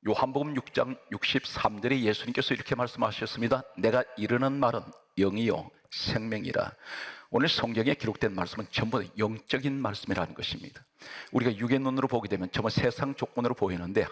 요한복음 6장 63절에 예수님께서 이렇게 말씀하셨습니다. 내가 이르는 말은 영이요 생명이라. 오늘 성경에 기록된 말씀은 전부 영적인 말씀이라는 것입니다. 우리가 육의 눈으로 보게 되면 전부 세상 조건으로 보이는데,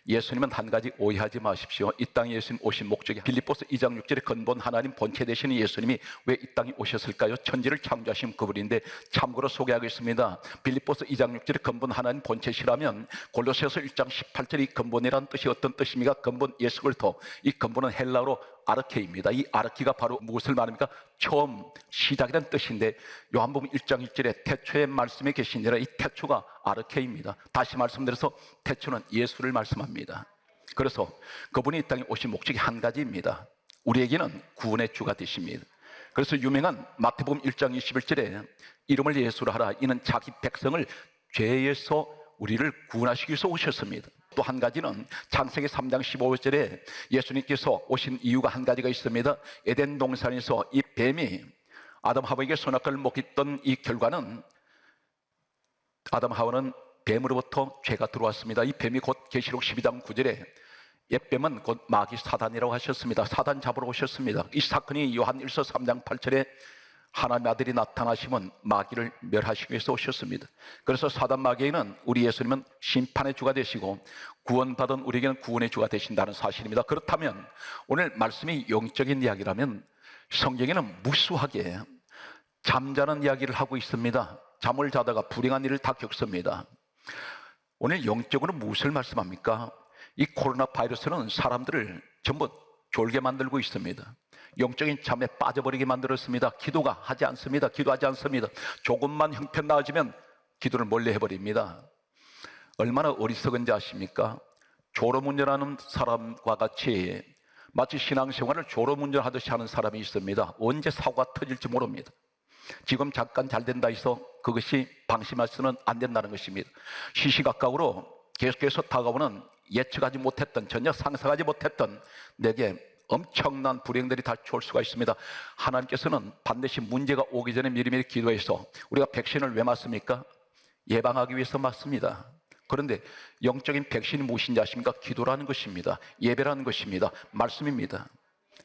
예수님은 한 가지 오해하지 마십시오. 이 땅에 예수님 오신 목적이, 빌립보서 2장 6절에 근본 하나님 본체 되시는 예수님이 왜 이 땅에 오셨을까요? 천지를 창조하신 그분인데, 참고로 소개하겠습니다. 빌립보서 2장 6절에 근본 하나님 본체시라면 골로새서 1장 18절이 근본이라는 뜻이 어떤 뜻입니까? 근본 예수 그리스도. 이 근본은 헬라어로 아르케입니다. 이 아르키가 바로 무엇을 말합니까? 처음, 시작이라는 뜻인데, 요한복음 1장 1절에 태초에 말씀에 계시니라, 이 태초가 아르케입니다. 다시 말씀드려서 태초는 예수를 말씀합니다. 그래서 그분이 이 땅에 오신 목적이 한 가지입니다. 우리에게는 구원의 주가 되십니다. 그래서 유명한 마태복음 1장 21절에 이름을 예수로 하라, 이는 자기 백성을 죄에서 우리를 구원하시기 위해서 오셨습니다. 또 한 가지는 창세기 3장 15절에 예수님께서 오신 이유가 한 가지가 있습니다. 에덴 동산에서 이 뱀이 아담 하와에게 선악과를 먹였던 이 결과는, 아담 하와는 뱀으로부터 죄가 들어왔습니다. 이 뱀이 곧 계시록 12장 9절에 옛뱀은 곧 마귀 사단이라고 하셨습니다. 사단 잡으러 오셨습니다. 이 사건이 요한 1서 3장 8절에 하나님의 아들이 나타나시면 마귀를 멸하시기 위해서 오셨습니다. 그래서 사단 마귀는 우리 예수님은 심판의 주가 되시고 구원받은 우리에게는 구원의 주가 되신다는 사실입니다. 그렇다면 오늘 말씀이 영적인 이야기라면 성경에는 무수하게 잠자는 이야기를 하고 있습니다. 잠을 자다가 불행한 일을 다 겪습니다. 오늘 영적으로 무엇을 말씀합니까? 이 코로나 바이러스는 사람들을 전부 졸게 만들고 있습니다. 영적인 잠에 빠져버리게 만들었습니다. 기도가 하지 않습니다. 기도하지 않습니다. 조금만 형편 나아지면 기도를 멀리 해버립니다. 얼마나 어리석은지 아십니까? 졸음운전하는 사람과 같이 마치 신앙생활을 졸음운전하듯이 하는 사람이 있습니다. 언제 사고가 터질지 모릅니다. 지금 잠깐 잘 된다 해서 그것이 방심해서는 안 된다는 것입니다. 시시각각으로 계속해서 다가오는 예측하지 못했던, 전혀 상상하지 못했던 내게 엄청난 불행들이 닥쳐올 수가 있습니다. 하나님께서는 반드시 문제가 오기 전에 미리미리 기도해서, 우리가 백신을 왜 맞습니까? 예방하기 위해서 맞습니다. 그런데 영적인 백신이 무엇인지 아십니까? 기도라는 것입니다. 예배라는 것입니다. 말씀입니다.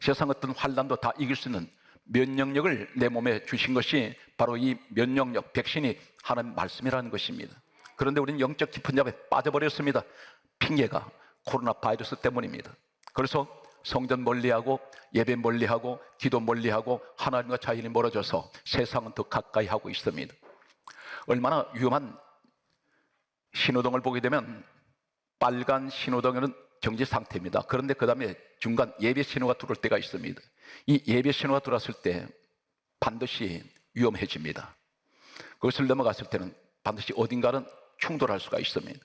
세상 어떤 환난도 다 이길 수 있는 면역력을 내 몸에 주신 것이 바로 이 면역력, 백신이 하나님 말씀이라는 것입니다. 그런데 우리는 영적 깊은 잠에 빠져버렸습니다. 핑계가 코로나 바이러스 때문입니다. 그래서 성전 멀리하고 예배 멀리하고 기도 멀리하고 하나님과 자연이 멀어져서 세상은 더 가까이 하고 있습니다. 얼마나 위험한 신호등을 보게 되면 빨간 신호등은 정지 상태입니다. 그런데 그 다음에 중간 예배 신호가 들어올 때가 있습니다. 이 예배 신호가 들어왔을 때 반드시 위험해집니다. 그것을 넘어갔을 때는 반드시 어딘가는 충돌할 수가 있습니다.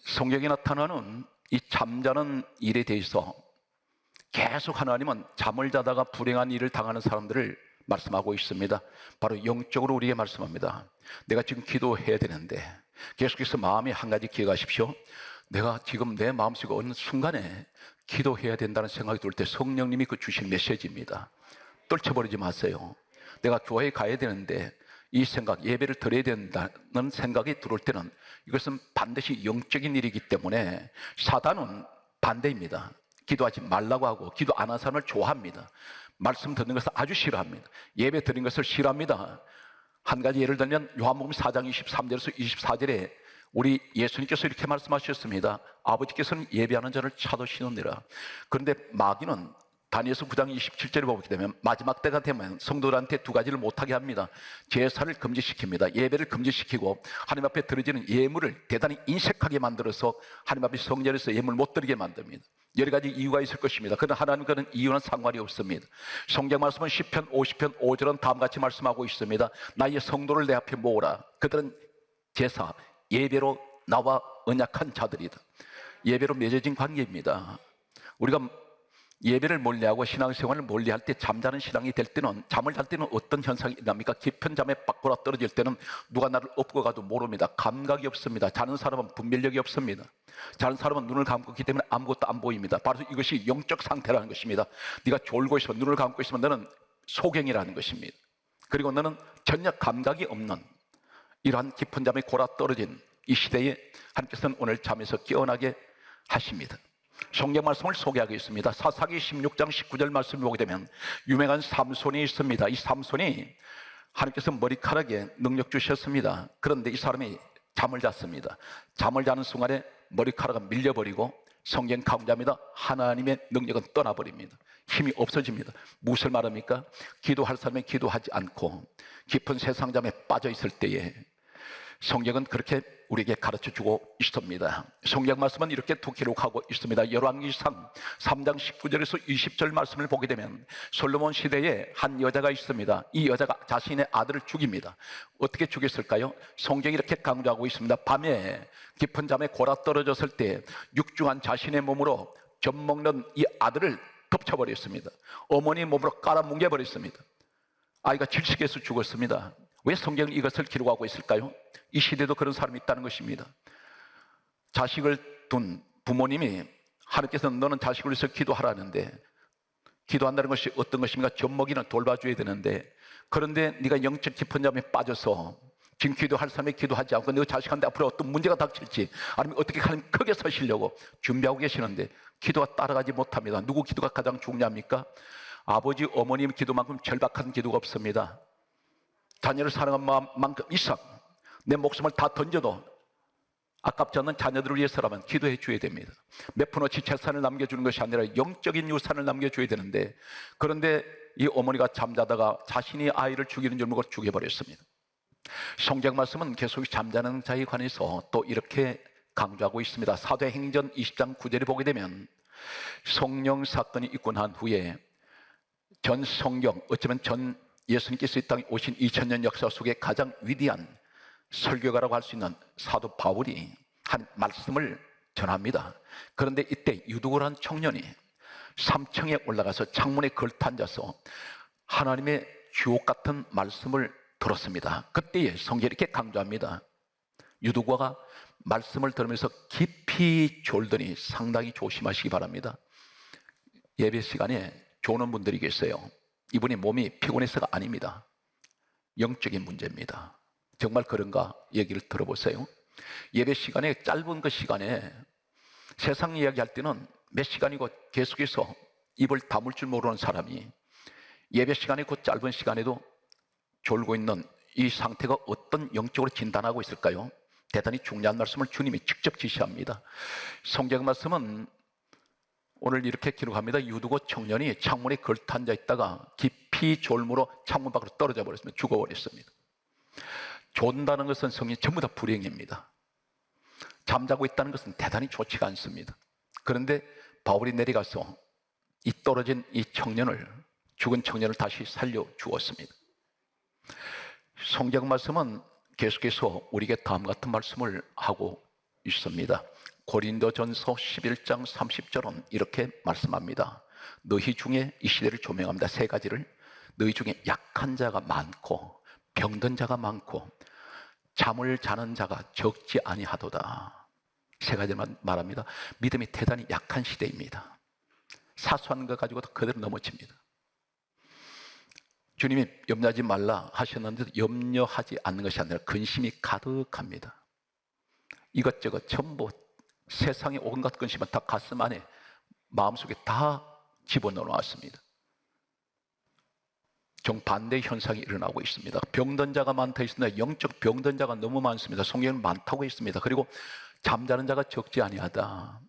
성경에 나타나는 이 잠자는 일에 대해서 계속 하나님은 잠을 자다가 불행한 일을 당하는 사람들을 말씀하고 있습니다. 바로 영적으로 우리에게 말씀합니다. 내가 지금 기도해야 되는데, 계속해서 마음이 한 가지 기억하십시오. 내가 지금 내 마음속에 어느 순간에 기도해야 된다는 생각이 들 때 성령님이 그 주신 메시지입니다. 떨쳐버리지 마세요. 내가 교회에 가야 되는데 이 생각, 예배를 드려야 된다는 생각이 들어올 때는 이것은 반드시 영적인 일이기 때문에 사단은 반대입니다. 기도하지 말라고 하고 기도 안 하는 사람을 좋아합니다. 말씀 듣는 것을 아주 싫어합니다. 예배 드리는 것을 싫어합니다. 한 가지 예를 들면 요한복음 4장 23절에서 24절에 우리 예수님께서 이렇게 말씀하셨습니다. 아버지께서는 예배하는 자를 찾으시느니라. 그런데 마귀는 다니엘서 9장 27절에 보게 되면 마지막 때가 되면 성도들한테 두 가지를 못하게 합니다. 제사를 금지시킵니다. 예배를 금지시키고 하나님 앞에 드려지는 예물을 대단히 인색하게 만들어서 하나님 앞에 성전에서 예물 못 드리게 만듭니다. 여러 가지 이유가 있을 것입니다. 그러나 하나님과는 이유는 상관이 없습니다. 성경 말씀은 시편 50편 5절은 다음같이 말씀하고 있습니다. 나의 성도를 내 앞에 모으라. 그들은 제사, 예배로 나와 언약한 자들이다. 예배로 맺어진 관계입니다. 우리가 예배를 멀리하고 신앙생활을 멀리할 때 잠자는 신앙이 될 때는, 잠을 잘 때는 어떤 현상이 납니까? 깊은 잠에 밖으로 떨어질 때는 누가 나를 업고 가도 모릅니다. 감각이 없습니다. 자는 사람은 분별력이 없습니다. 자는 사람은 눈을 감고 있기 때문에 아무것도 안 보입니다. 바로 이것이 영적 상태라는 것입니다. 네가 졸고 있으면, 눈을 감고 있으면 너는 소경이라는 것입니다. 그리고 너는 전혀 감각이 없는 이러한 깊은 잠에 골아 떨어진 이 시대에 하나님께서는 오늘 잠에서 깨어나게 하십니다. 성경 말씀을 소개하겠습니다. 사사기 16장 19절 말씀을 보게 되면 유명한 삼손이 있습니다. 이 삼손이 하나님께서 머리카락에 능력 주셨습니다. 그런데 이 사람이 잠을 잤습니다. 잠을 자는 순간에 머리카락은 밀려버리고 성경 강조합니다. 하나님의 능력은 떠나버립니다. 힘이 없어집니다. 무엇을 말합니까? 기도할 사람이 기도하지 않고 깊은 세상 잠에 빠져 있을 때에 성경은 그렇게 우리에게 가르쳐주고 있습니다. 성경 말씀은 이렇게 또 기록하고 있습니다. 열왕기상 3장 19절에서 20절 말씀을 보게 되면 솔로몬 시대에 한 여자가 있습니다. 이 여자가 자신의 아들을 죽입니다. 어떻게 죽였을까요? 성경이 이렇게 강조하고 있습니다. 밤에 깊은 잠에 골아 떨어졌을 때 육중한 자신의 몸으로 젖 먹는 이 아들을 덮쳐버렸습니다. 어머니 몸으로 깔아뭉개버렸습니다. 아이가 질식해서 죽었습니다. 왜 성경은 이것을 기록하고 있을까요? 이 시대도 그런 사람이 있다는 것입니다. 자식을 둔 부모님이 하나님께서는 너는 자식을 위해서 기도하라는데, 기도한다는 것이 어떤 것입니까? 젖먹이는 돌봐줘야 되는데, 그런데 네가 영적 깊은 잠에 빠져서 지금 기도할 사람이 기도하지 않고 너 자식한테 앞으로 어떤 문제가 닥칠지, 아니면 어떻게 하나님 크게 서시려고 준비하고 계시는데 기도가 따라가지 못합니다. 누구 기도가 가장 중요합니까? 아버지 어머님 기도만큼 절박한 기도가 없습니다. 자녀를 사랑하는 마음만큼 이상 내 목숨을 다 던져도 아깝지 않는 자녀들을 위해서라면 기도해 줘야 됩니다. 몇 푼어치 재산을 남겨주는 것이 아니라 영적인 유산을 남겨줘야 되는데, 그런데 이 어머니가 잠자다가 자신이 아이를 죽이는 줄 모르고 죽여버렸습니다. 성경 말씀은 계속 잠자는 자에 관해서 또 이렇게 강조하고 있습니다. 사도행전 20장 9절에 보게 되면 성령 사건이 있고 난 후에 전 성경, 어쩌면 전 예수님께서 이 땅에 오신 2000년 역사 속에 가장 위대한 설교가라고 할 수 있는 사도 바울이 한 말씀을 전합니다. 그런데 이때 유두고라는 청년이 3층에 올라가서 창문에 걸터앉아서 하나님의 주옥 같은 말씀을 들었습니다. 그때에 성경이 이렇게 강조합니다. 유두고가 말씀을 들으면서 깊이 졸더니 상당히 조심하시기 바랍니다. 예배 시간에 조는 분들이 계세요. 이분이 몸이 피곤해서가 아닙니다. 영적인 문제입니다. 정말 그런가 얘기를 들어보세요. 예배 시간에, 짧은 그 시간에 세상 이야기할 때는 몇 시간이고 계속해서 입을 다물 줄 모르는 사람이 예배 시간에 그 짧은 시간에도 졸고 있는 이 상태가 어떤 영적으로 진단하고 있을까요? 대단히 중요한 말씀을 주님이 직접 지시합니다. 성경 말씀은 오늘 이렇게 기록합니다. 유두고 청년이 창문에 걸터앉아 있다가 깊이 졸므로 창문 밖으로 떨어져 버렸습니다. 죽어버렸습니다. 존다는 것은 성경이 전부 다 불행입니다. 잠자고 있다는 것은 대단히 좋지가 않습니다. 그런데 바울이 내려가서 이 떨어진 이 청년을, 죽은 청년을 다시 살려 주었습니다. 성경 말씀은 계속해서 우리에게 다음 같은 말씀을 하고 있습니다. 고린도전서 11장 30절은 이렇게 말씀합니다. 너희 중에, 이 시대를 조명합니다. 세 가지를. 너희 중에 약한 자가 많고 병든 자가 많고 잠을 자는 자가 적지 아니하도다. 세 가지만 말합니다. 믿음이 대단히 약한 시대입니다. 사소한 것 가지고도 그대로 넘어집니다. 주님이 염려하지 말라 하셨는데도 염려하지 않는 것이 아니라 근심이 가득합니다. 이것저것 전부 세상의 온갖 근심은 다 가슴 안에, 마음속에 다 집어넣어 놨습니다. 정반대의 현상이 일어나고 있습니다. 병든 자가 많다 했습니다. 영적 병든 자가 너무 많습니다. 성경은 많다고 했습니다. 그리고 잠자는 자가 적지 아니하다.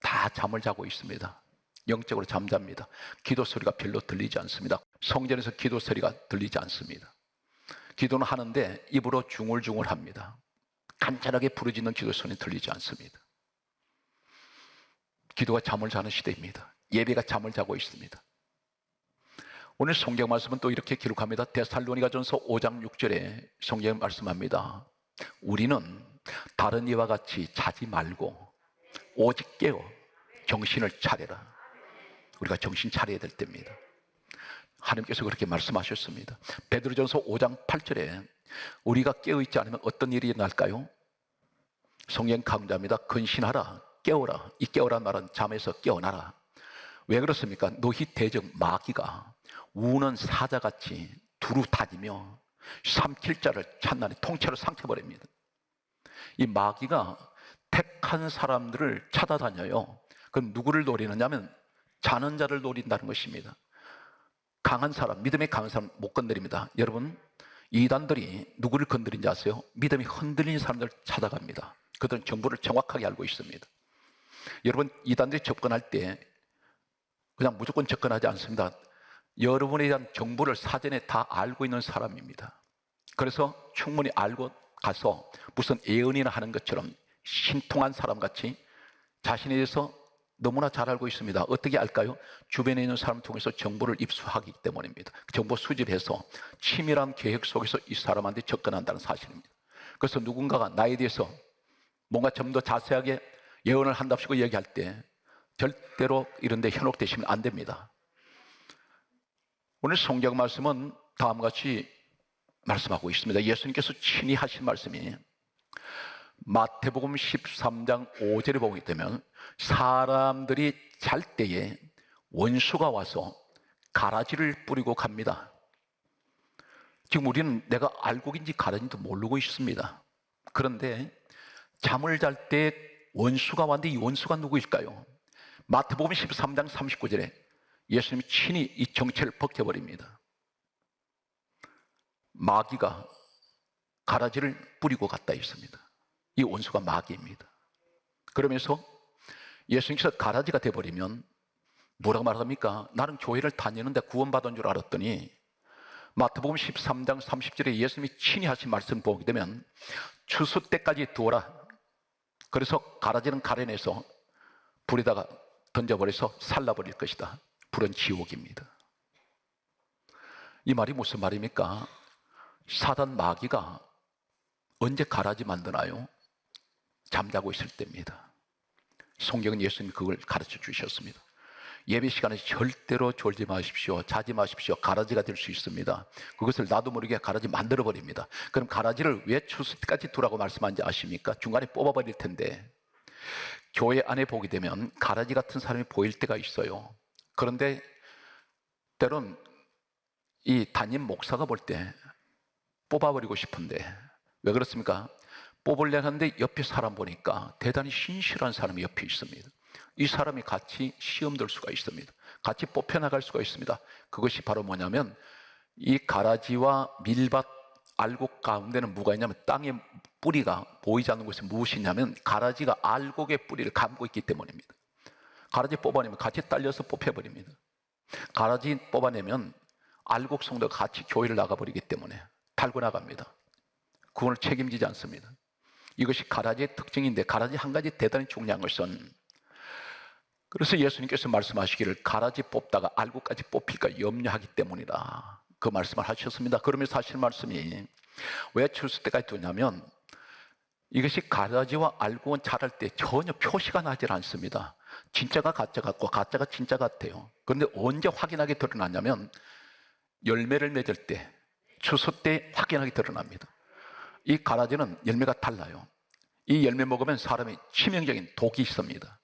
다 잠을 자고 있습니다. 영적으로 잠잡니다. 기도 소리가 별로 들리지 않습니다. 성전에서 기도 소리가 들리지 않습니다. 기도는 하는데 입으로 중얼중얼합니다. 간절하게 부르짖는 기도 소리는 들리지 않습니다. 기도가 잠을 자는 시대입니다. 예배가 잠을 자고 있습니다. 오늘 성경 말씀은 또 이렇게 기록합니다. 데살로니가전서 5장 6절에 성경 말씀합니다. 우리는 다른 이와 같이 자지 말고 오직 깨어 정신을 차려라. 우리가 정신 차려야 될 때입니다. 하나님께서 그렇게 말씀하셨습니다. 베드로전서 5장 8절에 우리가 깨어있지 않으면 어떤 일이 일어날까요? 성경 강조합니다. 근신하라, 깨어라. 이 깨어란 말은 잠에서 깨어나라. 왜 그렇습니까? 노희 대적 마귀가 우는 사자같이 두루 다니며 삼킬 자를 찾나니 통째로 삼켜버립니다. 이 마귀가 택한 사람들을 찾아다녀요. 그럼 누구를 노리느냐면 자는 자를 노린다는 것입니다. 강한 사람, 믿음이 강한 사람 못 건드립니다. 여러분, 이단들이 누구를 건드린지 아세요? 믿음이 흔들린 사람들을 찾아갑니다. 그들은 정보를 정확하게 알고 있습니다. 여러분, 이단들이 접근할 때 그냥 무조건 접근하지 않습니다. 여러분에 대한 정보를 사전에 다 알고 있는 사람입니다. 그래서 충분히 알고 가서 무슨 예언이나 하는 것처럼 신통한 사람같이 자신에 대해서 너무나 잘 알고 있습니다. 어떻게 알까요? 주변에 있는 사람을 통해서 정보를 입수하기 때문입니다. 정보 수집해서 치밀한 계획 속에서 이 사람한테 접근한다는 사실입니다. 그래서 누군가가 나에 대해서 뭔가 좀 더 자세하게 예언을 한답시고 얘기할 때 절대로 이런 데 현혹되시면 안 됩니다. 오늘 성경 말씀은 다음과 같이 말씀하고 있습니다. 예수님께서 친히 하신 말씀이 마태복음 13장 5절에 보게 되면 사람들이 잘 때에 원수가 와서 가라지를 뿌리고 갑니다. 지금 우리는 내가 알곡인지 가라지인지도 모르고 있습니다. 그런데 잠을 잘 때 원수가 왔는데 이 원수가 누구일까요? 마태복음 13장 39절에 예수님이 친히 이 정체를 벗겨버립니다. 마귀가 가라지를 뿌리고 갔다 했습니다. 이 원수가 마귀입니다. 그러면서 예수님께서 가라지가 돼버리면 뭐라고 말합니까? 나는 교회를 다니는데 구원받은 줄 알았더니 마태복음 13장 30절에 예수님이 친히 하신 말씀 보게 되면 추수 때까지 두어라. 그래서 가라지는 가려내서 불에다가 던져버려서 살라버릴 것이다. 불은 지옥입니다. 이 말이 무슨 말입니까? 사단 마귀가 언제 가라지 만드나요? 잠자고 있을 때입니다. 성경은 예수님 그걸 가르쳐 주셨습니다. 예배 시간에 절대로 졸지 마십시오. 자지 마십시오. 가라지가 될 수 있습니다. 그것을 나도 모르게 가라지 만들어 버립니다. 그럼 가라지를 왜 추수 때까지 두라고 말씀한지 아십니까? 중간에 뽑아버릴 텐데 교회 안에 보게 되면 가라지 같은 사람이 보일 때가 있어요. 그런데 때론 이 담임 목사가 볼 때 뽑아버리고 싶은데 왜 그렇습니까? 뽑으려고 하는데 옆에 사람 보니까 대단히 신실한 사람이 옆에 있습니다. 이 사람이 같이 시험 들 수가 있습니다. 같이 뽑혀나갈 수가 있습니다. 그것이 바로 뭐냐면 이 가라지와 밀밭 알곡 가운데는 뭐가 있냐면 땅의 뿌리가 보이지 않는 것이 무엇이냐면 가라지가 알곡의 뿌리를 감고 있기 때문입니다. 가라지 뽑아내면 같이 딸려서 뽑혀버립니다. 가라지 뽑아내면 알곡 성도가 같이 교회를 나가버리기 때문에 달고 나갑니다. 그걸 책임지지 않습니다. 이것이 가라지의 특징인데 가라지 한 가지 대단히 중요한 것은 그래서 예수님께서 말씀하시기를 가라지 뽑다가 알곡까지 뽑힐까 염려하기 때문이다. 그 말씀을 하셨습니다. 그러면서 하신 말씀이 왜 추수 때까지 두냐면 이것이 가라지와 알곡은 자랄 때 전혀 표시가 나질 않습니다. 진짜가 가짜 같고 가짜가 진짜 같아요. 그런데 언제 확인하게 드러나냐면 열매를 맺을 때 추수 때 확인하게 드러납니다. 이 가라지는 열매가 달라요. 이 열매 먹으면 사람이 치명적인 독이 있습니다.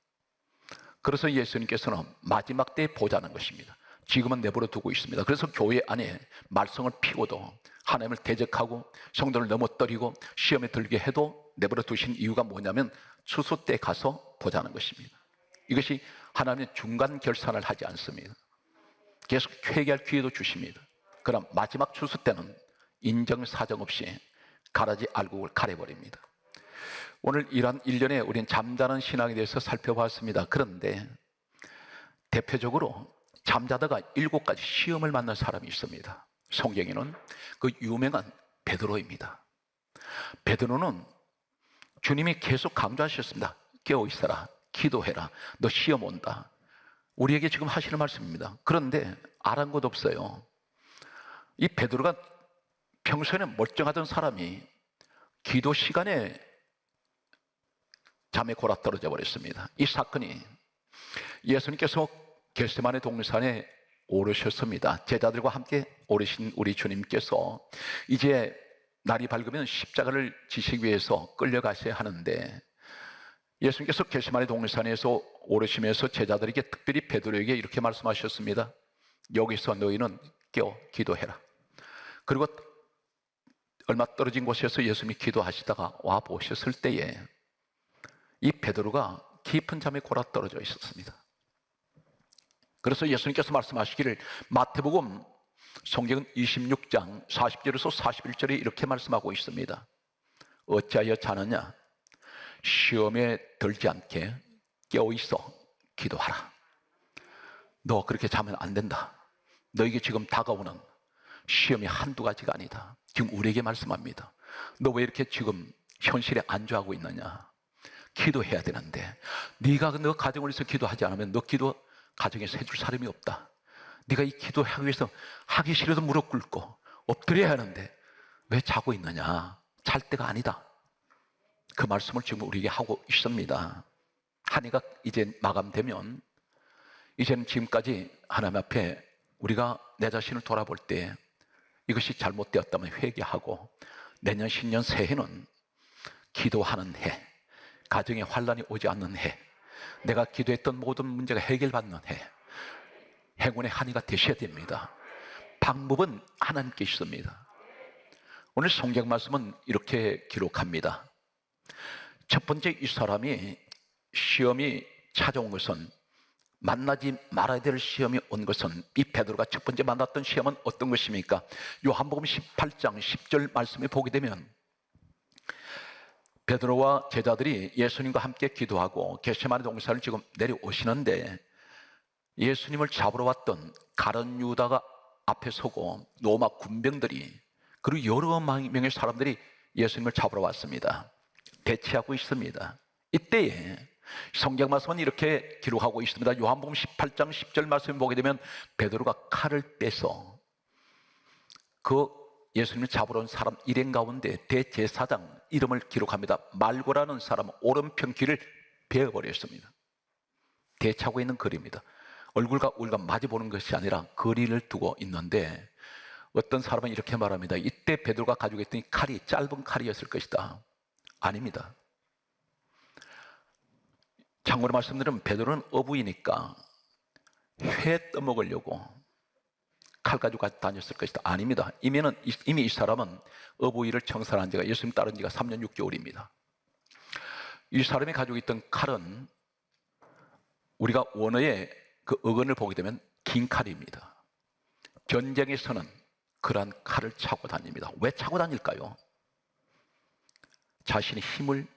그래서 예수님께서는 마지막 때에 보자는 것입니다. 지금은 내버려 두고 있습니다. 그래서 교회 안에 말썽을 피워도 하나님을 대적하고 성도를 넘어뜨리고 시험에 들게 해도 내버려 두신 이유가 뭐냐면 추수 때 가서 보자는 것입니다. 이것이 하나님의 중간 결산을 하지 않습니다. 계속 회개할 기회도 주십니다. 그럼 마지막 추수 때는 인정사정 없이 가라지 알곡을 가려버립니다. 오늘 이러한 일련에 우리는 잠자는 신앙에 대해서 살펴봤습니다. 그런데 대표적으로 잠자다가 7가지 시험을 만난 사람이 있습니다. 성경에는 그 유명한 베드로입니다. 베드로는 주님이 계속 강조하셨습니다. 깨어 있어라, 기도해라, 너 시험 온다. 우리에게 지금 하시는 말씀입니다. 그런데 아랑곳 없어요. 이 베드로가 평소에는 멀쩡하던 사람이 기도 시간에 잠에 골아 떨어져 버렸습니다. 이 사건이 예수님께서 겟세마네 동산에 오르셨습니다. 제자들과 함께 오르신 우리 주님께서 이제 날이 밝으면 십자가를 지시기 위해서 끌려가셔야 하는데 예수님께서 겟세마네 동산에서 오르시면서 제자들에게 특별히 베드로에게 이렇게 말씀하셨습니다. 여기서 너희는 깨어 기도해라. 그리고 얼마 떨어진 곳에서 예수님이 기도하시다가 와 보셨을 때에 이 베드로가 깊은 잠에 골아 떨어져 있었습니다. 그래서 예수님께서 말씀하시기를 마태복음 성경 26장 40절에서 41절에 이렇게 말씀하고 있습니다. 어찌하여 자느냐? 시험에 들지 않게 깨어있어 기도하라. 너 그렇게 자면 안 된다. 너에게 지금 다가오는 시험이 한두 가지가 아니다. 지금 우리에게 말씀합니다. 너 왜 이렇게 지금 현실에 안주하고 있느냐? 기도해야 되는데 네가 너 가정을 위해서 기도하지 않으면 너 기도 가정에서 해줄 사람이 없다. 네가 이 기도하기 위해서 하기 싫어도 무릎 꿇고 엎드려야 하는데 왜 자고 있느냐? 잘 때가 아니다. 그 말씀을 지금 우리에게 하고 있습니다. 한 해가 이제 마감되면 이제는 지금까지 하나님 앞에 우리가 내 자신을 돌아볼 때 이것이 잘못되었다면 회개하고 내년 신년 새해는 기도하는 해, 가정에 환난이 오지 않는 해, 내가 기도했던 모든 문제가 해결받는 해, 행운의 한 해가 되셔야 됩니다. 방법은 하나님께 있습니다. 오늘 성경 말씀은 이렇게 기록합니다. 첫 번째, 이 사람이 시험이 찾아온 것은, 만나지 말아야 될 시험이 온 것은, 이 베드로가 첫 번째 만났던 시험은 어떤 것입니까? 요한복음 18장 10절 말씀에 보게 되면 베드로와 제자들이 예수님과 함께 기도하고 겟세마네 동산을 지금 내려오시는데 예수님을 잡으러 왔던 가룟 유다가 앞에 서고 로마 군병들이 그리고 여러 명의 사람들이 예수님을 잡으러 왔습니다. 대치하고 있습니다. 이때에 성경 말씀은 이렇게 기록하고 있습니다. 요한복음 18장 10절 말씀을 보게 되면 베드로가 칼을 빼서 그 예수님을 잡으러 온 사람 일행 가운데 대제사장 이름을 기록합니다. 말고라는 사람 오른편 귀를 베어버렸습니다. 대치하고 있는 거리입니다. 얼굴과 얼굴과 마주보는 것이 아니라 거리를 두고 있는데 어떤 사람은 이렇게 말합니다. 이때 베드로가 가지고 있던 이 칼이 짧은 칼이었을 것이다. 아닙니다. 참고로 말씀드리면 베드로는 어부이니까 회 떠먹으려고 칼 가지고 다녔을 것이다. 아닙니다. 이미 이 사람은 어부일을 청산한 지가 예수님 따른 지가 3년 6개월입니다. 이 사람이 가지고 있던 칼은 우리가 원어의 그 어근을 보게 되면 긴 칼입니다. 전쟁에서는 그러한 칼을 차고 다닙니다. 왜 차고 다닐까요? 자신의 힘을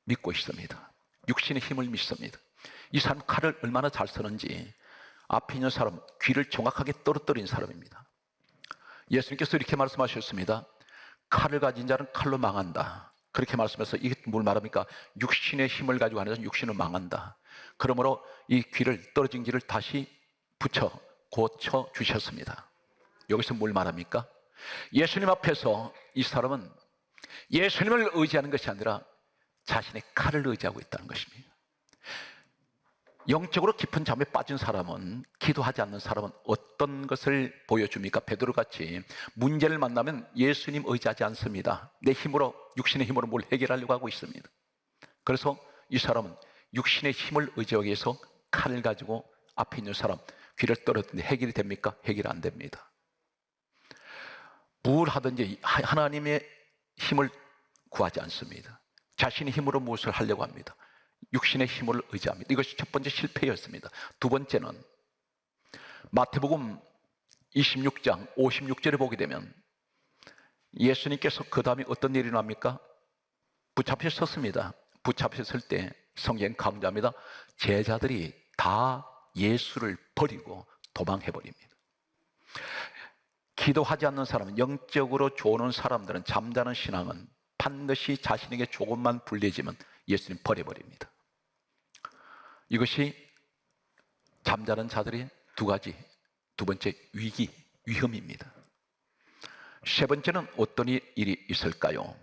믿고 있습니다. 육신의 힘을 믿습니다. 이 사람 칼을 얼마나 잘 쓰는지 앞에 있는 사람 귀를 정확하게 떨어뜨린 사람입니다. 예수님께서 이렇게 말씀하셨습니다. 칼을 가진 자는 칼로 망한다. 그렇게 말씀해서 이게 뭘 말합니까? 육신의 힘을 가지고 하는 자는 육신을 망한다. 그러므로 이 귀를 떨어진 귀를 다시 붙여 고쳐 주셨습니다. 여기서 뭘 말합니까? 예수님 앞에서 이 사람은 예수님을 의지하는 것이 아니라 자신의 칼을 의지하고 있다는 것입니다. 영적으로 깊은 잠에 빠진 사람은, 기도하지 않는 사람은 어떤 것을 보여줍니까? 베드로같이 문제를 만나면 예수님 의지하지 않습니다. 내 힘으로, 육신의 힘으로 뭘 해결하려고 하고 있습니다. 그래서 이 사람은 육신의 힘을 의지하기 위해서 칼을 가지고 앞에 있는 사람 귀를 떨었는데 해결이 됩니까? 해결이 안 됩니다. 뭘 하든지 하나님의 힘을 구하지 않습니다. 자신의 힘으로 무엇을 하려고 합니다. 육신의 힘을 의지합니다. 이것이 첫 번째 실패였습니다. 두 번째는 마태복음 26장 56절에 보게 되면 예수님께서 그 다음에 어떤 일이 납니까? 붙잡히셨습니다. 붙잡혔을 때 성경 강조합니다. 제자들이 다 예수를 버리고 도망해버립니다. 기도하지 않는 사람은, 영적으로 좋은 사람들은, 잠자는 신앙은 반드시 자신에게 조금만 불리해지면 예수님 버려버립니다. 이것이 잠자는 자들의 두 번째 위험입니다. 세 번째는 어떤 일이 있을까요?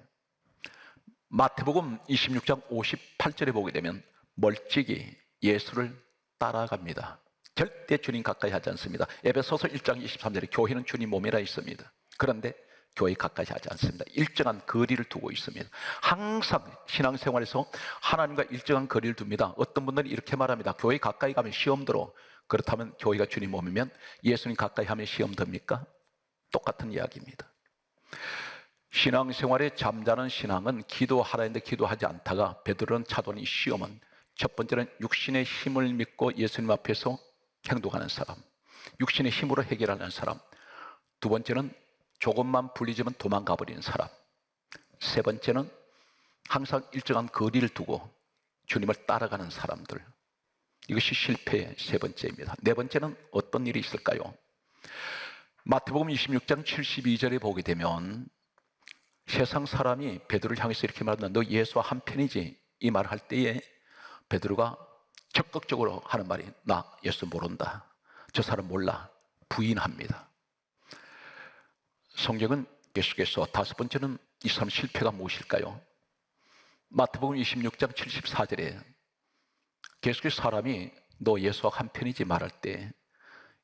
마태복음 26장 58절에 보게 되면 멀찍이 예수를 따라갑니다. 절대 주님 가까이 하지 않습니다. 에베소서 1장 23절에 교회는 주님 몸이라 있습니다. 그런데 교회 가까이 하지 않습니다. 일정한 거리를 두고 있습니다. 항상 신앙생활에서 하나님과 일정한 거리를 둡니다. 어떤 분들은 이렇게 말합니다. 교회 가까이 가면 시험 들어. 그렇다면 교회가 주님 몸이면 예수님 가까이 하면 시험 듭니까? 똑같은 이야기입니다. 신앙생활에 잠자는 신앙은 기도하라 했는데 기도하지 않다가 베드로는 차도는 이 시험은 첫 번째는 육신의 힘을 믿고 예수님 앞에서 행동하는 사람, 육신의 힘으로 해결하는 사람. 두 번째는 조금만 불리지면 도망가 버리는 사람. 세 번째는 항상 일정한 거리를 두고 주님을 따라가는 사람들. 이것이 실패의 세 번째입니다. 네 번째는 어떤 일이 있을까요? 마태복음 26장 72절에 보게 되면 세상 사람이 베드로를 향해서 이렇게 말한다. 너 예수와 한편이지? 이 말을 할 때에 베드로가 적극적으로 하는 말이 나 예수 모른다. 저 사람 몰라. 부인합니다. 성경은 계속해서 다섯 번째는 이 사람 실패가 무엇일까요? 마태복음 26장 74절에 계속해서 사람이 너 예수와 한편이지 말할 때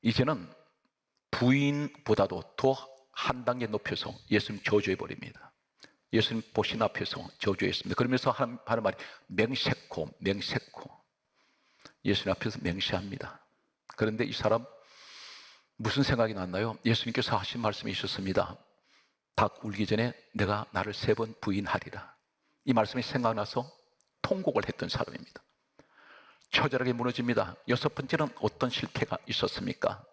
이제는 부인보다도 더 한 단계 높여서 예수님 저주해 버립니다. 예수님 보신 앞에서 저주했습니다. 그러면서 하는 말이 맹세코. 예수님 앞에서 맹세합니다. 그런데 이 사람 무슨 생각이 났나요? 예수님께서 하신 말씀이 있었습니다. 닭 울기 전에 내가 나를 3번 부인하리라. 이 말씀이 생각나서 통곡을 했던 사람입니다. 처절하게 무너집니다. 여섯 번째는 어떤 실패가 있었습니까?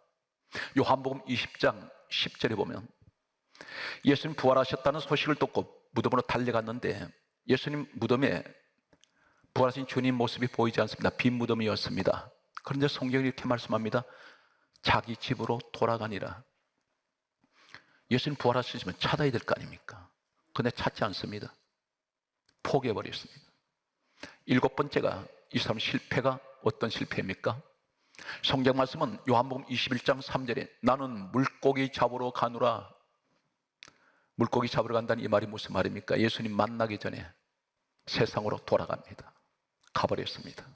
요한복음 20장 10절에 보면 예수님 부활하셨다는 소식을 듣고 무덤으로 달려갔는데 예수님 무덤에 부활하신 주님 모습이 보이지 않습니다. 빈 무덤이었습니다. 그런데 성경이 이렇게 말씀합니다. 자기 집으로 돌아가니라. 예수님 부활하시면 찾아야 될 거 아닙니까? 그런데 찾지 않습니다. 포기해버렸습니다. 일곱 번째가 이 사람 실패가 어떤 실패입니까? 성경 말씀은 요한복음 21장 3절에 나는 물고기 잡으러 가노라. 물고기 잡으러 간다는 이 말이 무슨 말입니까? 예수님 만나기 전에 세상으로 돌아갑니다. 가버렸습니다.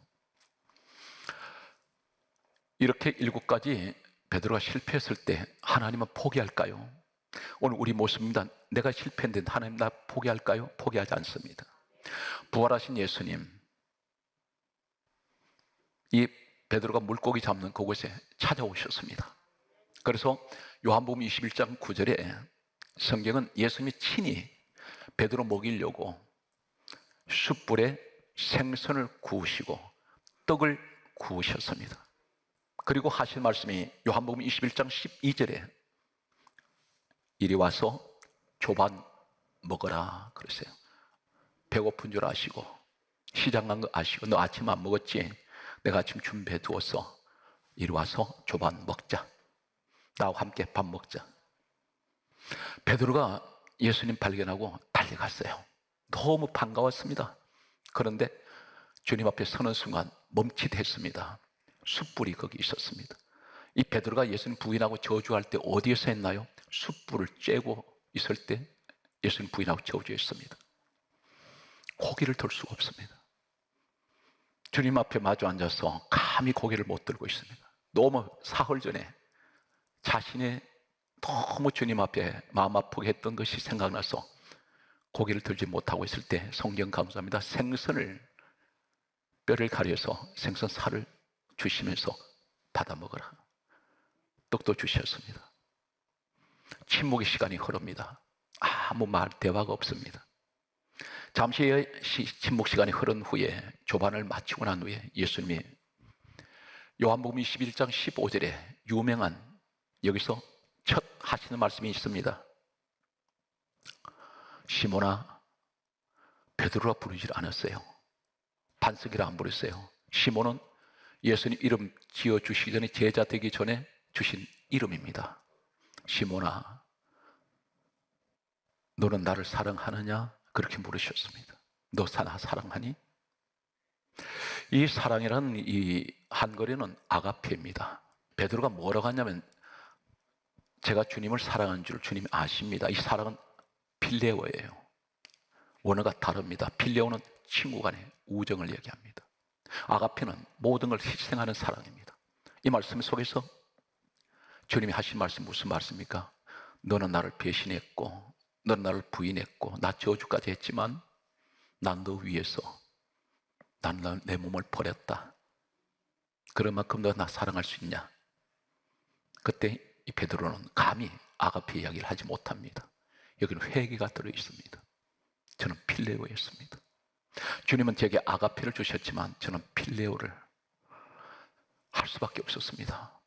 이렇게 7가지 베드로가 실패했을 때 하나님은 포기할까요? 오늘 우리 모습입니다. 내가 실패했는데 하나님 나 포기할까요? 포기하지 않습니다. 부활하신 예수님, 이 베드로가 물고기 잡는 그곳에 찾아오셨습니다. 그래서 요한복음 21장 9절에 성경은 예수님이 친히 베드로 먹이려고 숯불에 생선을 구우시고 떡을 구우셨습니다. 그리고 하신 말씀이 요한복음 21장 12절에 이리 와서 조반 먹어라 그랬어요. 배고픈 줄 아시고 시장 간 거 아시고 너 아침 안 먹었지? 내가 아침 준비해 두었어. 이리 와서 조반 먹자. 나와 함께 밥 먹자. 베드로가 예수님 발견하고 달려갔어요. 너무 반가웠습니다. 그런데 주님 앞에 서는 순간 멈칫했습니다. 숯불이 거기 있었습니다. 이 베드로가 예수님 부인하고 저주할 때 어디에서 했나요? 숯불을 쬐고 있을 때 예수님 부인하고 저주했습니다. 고개를 들 수가 없습니다. 주님 앞에 마주 앉아서 감히 고개를 못 들고 있습니다. 너무 사흘 전에 자신의 너무 주님 앞에 마음 아프게 했던 것이 생각나서 고개를 들지 못하고 있을 때 성경 감사합니다. 생선을 뼈를 가려서 생선 살을 주시면서 받아 먹어라. 떡도 주셨습니다. 침묵의 시간이 흐릅니다. 아무 말 대화가 없습니다. 잠시의 침묵 시간이 흐른 후에 조반을 마치고 난 후에 예수님이 요한복음 21장 15절에 유명한 여기서 첫 하시는 말씀이 있습니다. 시몬아, 베드로라 부르질 않았어요. 반석이라 안 부르셨어요. 시몬은 예수님 이름 지어주시기 전에 제자 되기 전에 주신 이름입니다. 시몬아, 너는 나를 사랑하느냐? 그렇게 물으셨습니다. 너 나 사랑하니? 이 사랑이라는 이 한글에는 아가페입니다. 베드로가 뭐라고 하냐면 제가 주님을 사랑하는 줄 주님이 아십니다. 이 사랑은 필레오예요. 원어가 다릅니다. 필레오는 친구 간의 우정을 얘기합니다. 아가페는 모든 걸 희생하는 사랑입니다. 이 말씀 속에서 주님이 하신 말씀 무슨 말씀입니까? 너는 나를 배신했고 너는 나를 부인했고 나 저주까지 했지만 난 너 위해서 난 내 몸을 버렸다. 그런 만큼 너 나 사랑할 수 있냐? 그때 이 베드로는 감히 아가페 이야기를 하지 못합니다. 여기는 회개가 들어있습니다. 저는 필레오였습니다. 주님은 제게 아가페를 주셨지만 저는 필레오를 할 수밖에 없었습니다.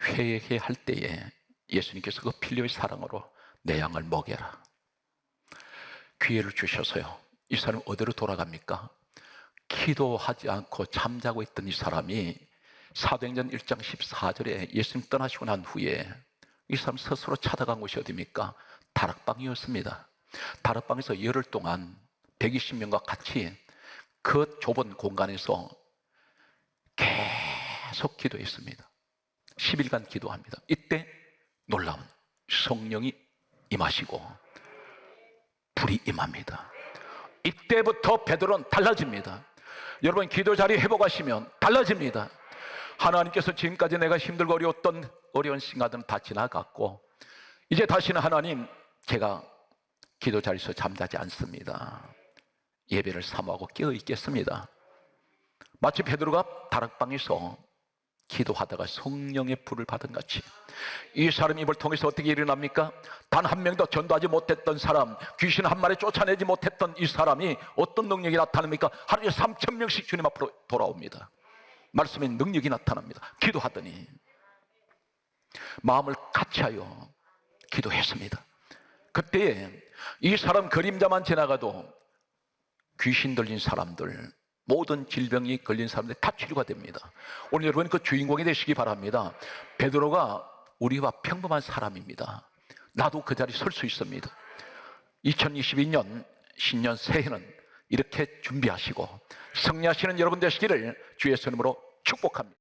회개할 때에 예수님께서 그 필레오의 사랑으로 내 양을 먹여라 기회를 주셔서요, 이 사람이 어디로 돌아갑니까? 기도하지 않고 잠자고 있던 이 사람이 사도행전 1장 14절에 예수님 떠나시고 난 후에 이 사람 스스로 찾아간 곳이 어디입니까? 다락방이었습니다. 다락방에서 열흘 동안 120명과 같이 그 좁은 공간에서 계속 기도했습니다. 10일간 기도합니다. 이때 놀라운 성령이 임하시고 불이 임합니다. 이때부터 베드로는 달라집니다. 여러분, 기도 자리 회복하시면 달라집니다. 하나님께서 지금까지 내가 힘들고 어려웠던 어려운 순간들은 다 지나갔고 이제 다시는 하나님, 제가 기도 자리에서 잠자지 않습니다. 예배를 사모하고 깨어 있겠습니다. 마치 베드로가 다락방에서 기도하다가 성령의 불을 받은 같이 이 사람 입을 통해서 어떻게 일어납니까? 단 한 명도 전도하지 못했던 사람, 귀신 한 마리 쫓아내지 못했던 이 사람이 어떤 능력이 나타납니까? 하루에 3,000명씩 주님 앞으로 돌아옵니다. 말씀의 능력이 나타납니다. 기도하더니 마음을 같이하여 기도했습니다. 그때 이 사람 그림자만 지나가도 귀신 들린 사람들, 모든 질병이 걸린 사람들이 다 치료가 됩니다. 오늘 여러분 그 주인공이 되시기 바랍니다. 베드로가 우리와 평범한 사람입니다. 나도 그 자리에 설 수 있습니다. 2022년 신년 새해는 이렇게 준비하시고 승리하시는 여러분 되시기를 주의 이름으로 축복합니다.